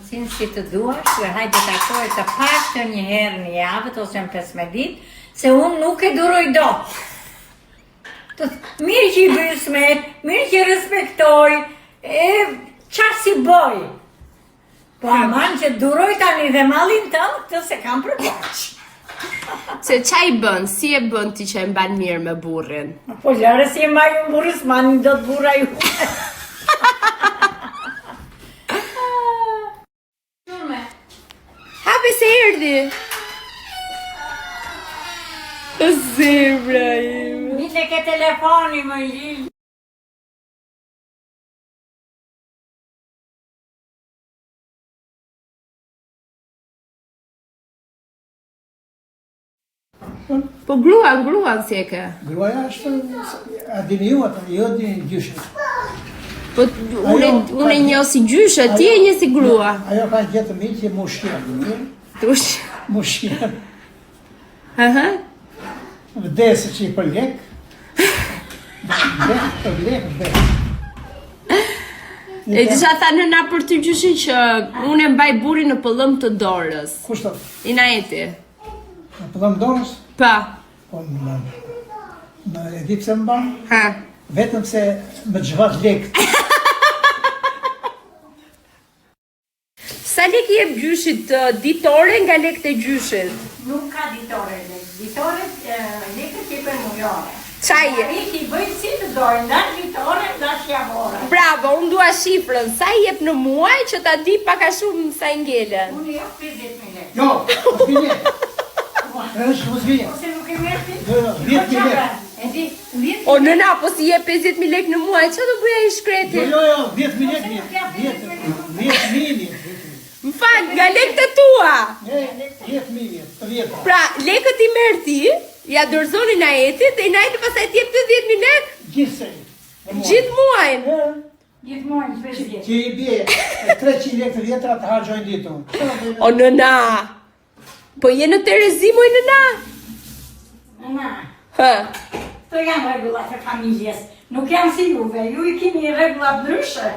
mundësinë si të duash, dhe hajde takohet të paktën një herë në javë ose në 15 ditë, se unë nuk e duroj dot. Mirë që i bëj smet, mirë që respektoj, qa si boj. Po aman që duroj tani dhe mallin tënë, këtë se kam përpoq. Se qa i bën, si e bën ti që e mban mirë me burrin? Po lare si e mbaj unë burrës, mani do të burra ju. Hapi se erdhi. Zemra ime. Mite ke telefoni më Lili. Po gruan si e ke? Gruaja është, a dini ju ata, jo dini gjyshet. Po unë e njoh si gjyshe, ti e nje si grua. Ajo ka gjetë mirë që mushkjen, mirë? Tush. Mushkjen. Aha. Vdesë që i për lek. Lek. E disha tha nëna për ty gjyshin që unë e mbaj burrin në pëllëm të dorës. Kushto? Inaeti. Në pëllëm dorës? Pa. Po në e di pse më ban? Ha. Vetëm se më gjvat lek. Sa lek i jep gjyshit ditore nga lekët e gjyshit? Nuk ka ditore lek. Ditore lekët i për mujore. Qaj e? I bëjt si të dojnë, ndash ditore, ndash javore. Bravo, unë dua shifrën. Sa i jep në muaj që ta di pak a shumë sa i ngelen? Unë jo 50.000 lek. Jo, mos vjen. Është mos vjen. Ose nuk e merë ti? Jo, 10.000 lek. E di, 10.000 O nëna, po si jep 50.000 lek në muaj, që do bëja i shkreti? Jo, 10.000 lek vjen. 10.000 lek. Më fal, nga lekët e tua. 10.000 lek, të vjetra. Pra, lekët i merr ti, ja dorëzoni Inaetit, dhe Inaeti pastaj të jep 50.000 lek Gjithsej. gjithë muajin. Gjithmonë 50. Që i bje 300 lek të vjetra të hargjojnë ditën. O nëna, po je në Terezi moj nëna? Na, Hë. to janë rregullat e familjes. Nuk janë si juve, ju I keni rregulla ndryshe.